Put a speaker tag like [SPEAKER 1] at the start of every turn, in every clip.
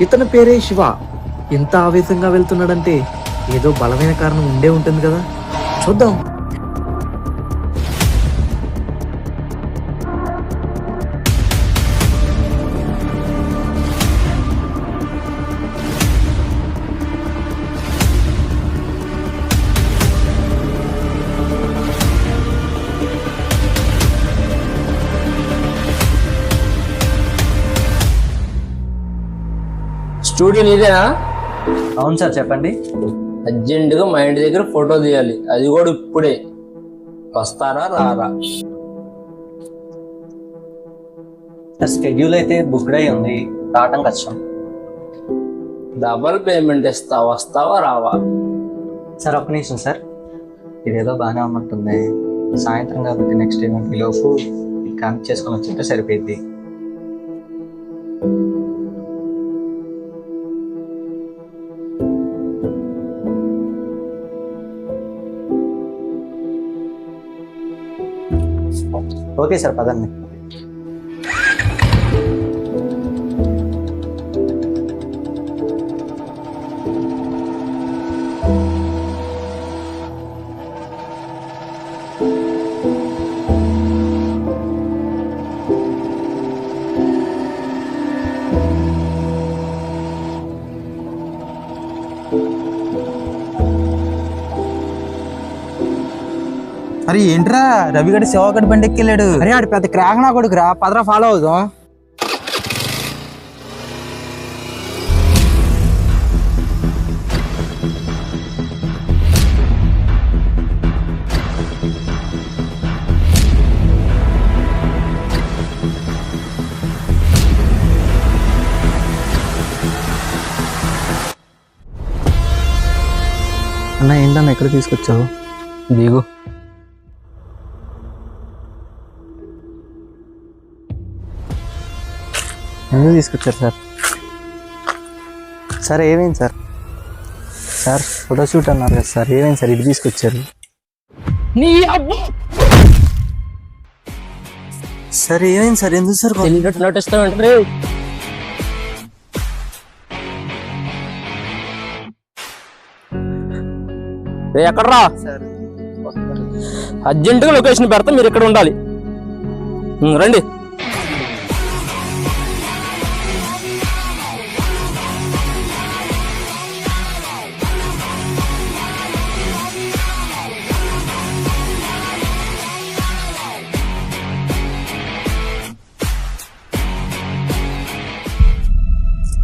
[SPEAKER 1] ఇతని పేరే శివ. ఇంత ఆవేశంగా వెళ్తున్నాడంటే ఏదో బలమైన కారణం ఉండే ఉంటుంది కదా, చూద్దాం.
[SPEAKER 2] స్టూడియో నీదేనా?
[SPEAKER 3] అవును సార్, చెప్పండి.
[SPEAKER 2] అర్జెంటుగా మా ఇంటి దగ్గర ఫోటో తీయాలి, అది కూడా ఇప్పుడే. వస్తారా రారా?
[SPEAKER 3] స్కెడ్యూల్ అయితే బుక్డ్ అయి ఉంది, రావటం కష్టం.
[SPEAKER 2] డబల్ పేమెంట్ ఇస్తా, వస్తావా రావా?
[SPEAKER 3] సార్ ఒక్క నిమిషం సార్, ఇదేదో బాగానే ఉన్నట్టుంది. సాయంత్రం కాబట్టి నెక్స్ట్ ఈవెంట్ లోపు కనెక్ట్ చేసుకొని వచ్చింటే సరిపోయింది. ఓకే సార్, పదండి.
[SPEAKER 4] అరే ఏంట్రా, రవిగడి శివగడి బండి ఎక్కెళ్ళాడు.
[SPEAKER 5] అరే ఆడు పెద్ద క్రాక్ నా కొడుకురా, పదరా ఫాలో అవుదాం.
[SPEAKER 3] అన్న ఏంటన్నా ఎక్కడ తీసుకొచ్చావు?
[SPEAKER 2] దిగు.
[SPEAKER 3] ఎందుకు తీసుకొచ్చారు సార్? సార్ ఏమైంది సార్? సార్ ఫోటోషూట్ అన్నారు కదా సార్, ఏమైంది సార్? ఇది తీసుకొచ్చారు సార్. ఏమైంది సార్? ఎందుకు సార్
[SPEAKER 2] నటిస్తామంటే ఎక్కడరా? అర్జెంటుగా లొకేషన్ పెడతా, మీరు ఇక్కడ ఉండాలి. రండి.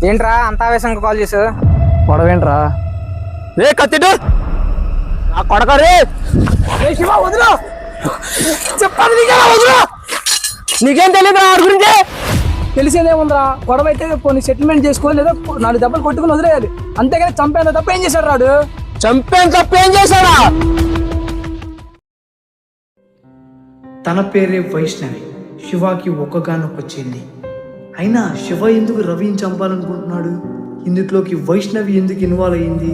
[SPEAKER 5] ఏంట్రా అంత ఆవేశంగా కాల్ చేసావు?
[SPEAKER 3] పొడవేంట్రా?
[SPEAKER 2] రే కత్తిడు, నా కొడక రే. శివ వదిలో, చెప్పాలి నీకేనా? వదిలో, నీకేం తెలియదు వాడి గురించి.
[SPEAKER 5] తెలిసేదేముందిరా, గొడవ అయితే కొన్ని సెటిల్మెంట్ చేసుకోవాలి, లేదా 4 దెబ్బలు కొట్టుకుని వదిలేయాలి. అంతేగాని చంపేంత తప్ప ఏం చేశాడు రాడు?
[SPEAKER 2] చంపేంత తప్ప ఏం చేశాడా?
[SPEAKER 1] తన పేరే వైష్ణవి, శివకి ఒక్కగానొక్క చెల్లి. అయినా శివ ఎందుకు రవిని చంపాలనుకుంటున్నాడు? ఇందులోకి వైష్ణవి ఎందుకు ఇన్వాల్వ్ అయ్యింది?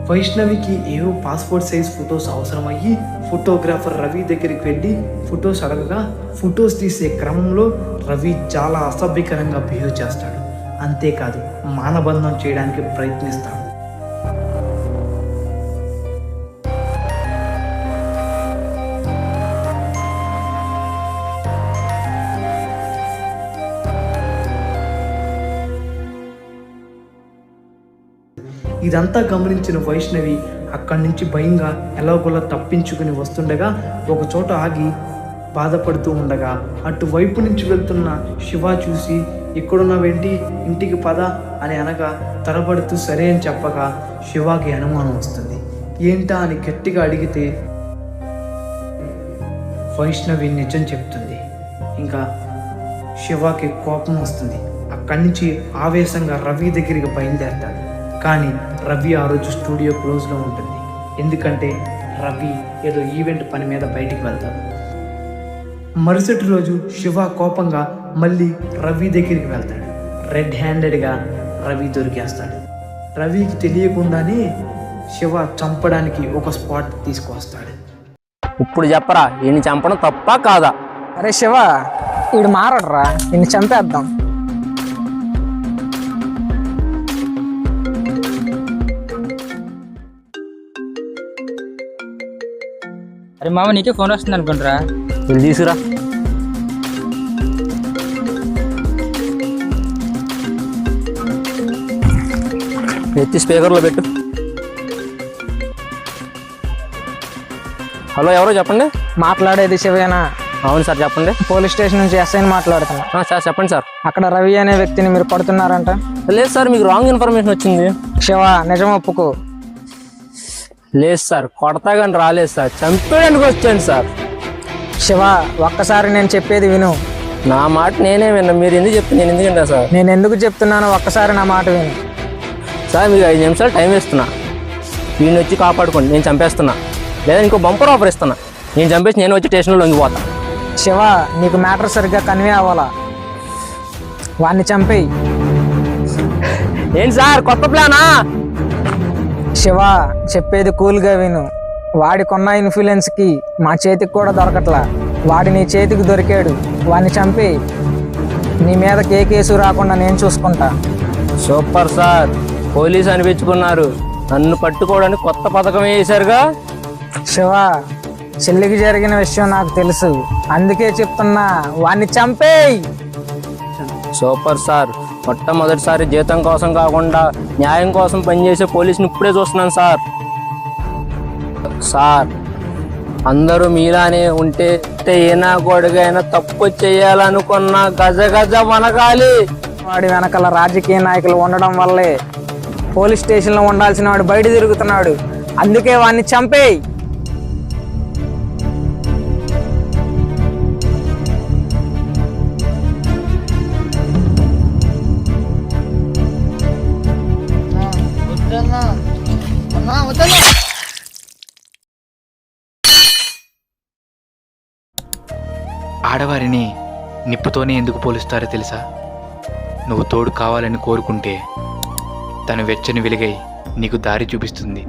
[SPEAKER 1] వైష్ణవికి ఏవో పాస్పోర్ట్ సైజ్ ఫొటోస్ అవసరమయ్యి ఫోటోగ్రాఫర్ రవి దగ్గరికి వెళ్ళి ఫొటోస్ అడగగా, ఫొటోస్ తీసే క్రమంలో రవి చాలా అసభ్యకరంగా బిహేవ్ చేస్తాడు. అంతేకాదు, మానబంధం చేయడానికి ప్రయత్నిస్తాడు. ఇదంతా గమనించిన వైష్ణవి అక్కడి నుంచి భయంగా ఎలాగోలా తప్పించుకుని వస్తుండగా ఒక చోట ఆగి బాధపడుతూ ఉండగా అటువైపు నుంచి వెళ్తున్న శివ చూసి, ఇక్కడున్నవేంటి, ఇంటికి పద అని అనగా తడబడుతూ సరే అని చెప్పగా శివకి అనుమానం వస్తుంది. ఏంటా అని గట్టిగా అడిగితే వైష్ణవి నిజం చెప్తుంది. ఇంకా శివకి కోపం వస్తుంది. అక్కడి నుంచి ఆవేశంగా రవి దగ్గరికి బయలుదేరతాడు. కానీ రవి ఆ రోజు స్టూడియో క్లోజ్లో ఉంటుంది. ఎందుకంటే రవి ఏదో ఈవెంట్ పని మీద బయటికి వెళ్తాడు. మరుసటి రోజు శివ కోపంగా మళ్ళీ రవి దగ్గరికి వెళ్తాడు. రెడ్ హ్యాండెడ్గా రవి దొరికేస్తాడు. రవికి తెలియకుండానే శివ చంపడానికి ఒక స్పాట్ తీసుకొస్తాడు.
[SPEAKER 2] ఇప్పుడు చెప్పరా, ఈయన చంపడం తప్పా కాదా?
[SPEAKER 5] అరే శివ, వీడు మారడరా, నిన్ను చంపేద్దాం.
[SPEAKER 6] అరే మామ నీకే ఫోన్ వస్తుంది అనుకుంటారా?
[SPEAKER 2] వెళ్ళి తీసుకురా. ఎత్తి స్పీకర్లో పెట్టు. హలో, ఎవరో చెప్పండి.
[SPEAKER 7] మాట్లాడేది శివేనా?
[SPEAKER 2] అవును సార్, చెప్పండి.
[SPEAKER 7] పోలీస్ స్టేషన్ నుంచి ఎస్ఐని మాట్లాడుతున్నా.
[SPEAKER 2] సార్ చెప్పండి సార్.
[SPEAKER 7] అక్కడ రవి అనే వ్యక్తిని మీరు పడుతున్నారంట.
[SPEAKER 2] లేదు సార్, మీకు రాంగ్ ఇన్ఫర్మేషన్ వచ్చింది.
[SPEAKER 7] శివ, నిజం ఒప్పుకో.
[SPEAKER 2] లేదు సార్, కొడతా కానీ రాలేదు సార్, చంపేయడానికి వచ్చాను సార్.
[SPEAKER 7] శివ, ఒక్కసారి నేను చెప్పేది విను.
[SPEAKER 2] నా మాట నేనే విన్నా, మీరు ఎందుకు చెప్తే నేను ఎందుకు వింటా సార్?
[SPEAKER 7] నేను ఎందుకు చెప్తున్నానో ఒక్కసారి నా మాట విను.
[SPEAKER 2] సార్ మీకు 5 నిమిషాలు టైం ఇస్తున్నా, వీడిని వచ్చి కాపాడుకోండి, నేను చంపేస్తున్నా. లేదా ఇంకో బంపర్ ఆఫర్ ఇస్తున్నా, నేను చంపేసి నేను వచ్చి స్టేషన్లో లొంగిపోతా.
[SPEAKER 7] శివ, నీకు మ్యాటర్ సరిగ్గా కన్వే అవ్వాలా. వాడిని చంపేయి.
[SPEAKER 2] ఏంటి సార్ కొత్త ప్లానా?
[SPEAKER 7] శివ, చెప్పేది కూల్గా విను. వాడికున్న ఇన్ఫ్లుయెన్స్కి మా చేతికి కూడా దొరకట్లా. వాడి నీ చేతికి దొరికాడు, వాడిని చంపేయి. నీ మీదకి ఏ కేసు రాకుండా నేను చూసుకుంటా.
[SPEAKER 2] సూపర్ సార్, పోలీసు అనిపించుకున్నారు. నన్ను పట్టుకోవడానికి కొత్త పథకం వేసారుగా.
[SPEAKER 7] శివ, చెల్లికి జరిగిన విషయం నాకు తెలుసు, అందుకే చెప్తున్నా, వాడిని చంపేయి.
[SPEAKER 2] సూపర్ సార్, మొట్టమొదటిసారి జీతం కోసం కాకుండా న్యాయం కోసం పనిచేసే పోలీసుని ఇప్పుడే చూస్తున్నాను సార్. సార్, అందరూ మీలానే ఉంటే ఏనా గొడుగైనా తప్పు చేయాలనుకున్న గజ గజ వనగాలి.
[SPEAKER 7] వాడి వెనకాల రాజకీయ నాయకులు ఉండడం వల్లే పోలీస్ స్టేషన్లో ఉండాల్సిన వాడు బయట తిరుగుతున్నాడు, అందుకే వాడిని చంపేయి.
[SPEAKER 8] ఆడవారిని నిప్పుతోనే ఎందుకు పోలుస్తారో తెలుసా? నువ్వు తోడు కావాలని కోరుకుంటే తను వెచ్చని వెలుగై నీకు దారి చూపిస్తుంది.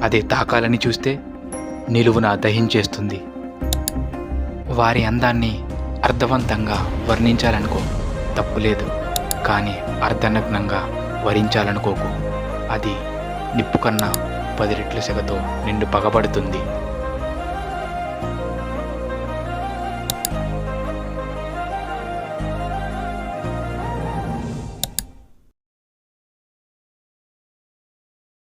[SPEAKER 8] అదే తాకాలని చూస్తే నిలువున దహించేస్తుంది. వారి అందాన్ని అర్థవంతంగా వర్ణించాలనుకో, తప్పులేదు. కానీ అర్ధనగ్నంగా వరించాలనుకోకు. అది నిప్పు కన్నా 10 రెట్ల సెగతో నిన్ను పగబడుతుంది.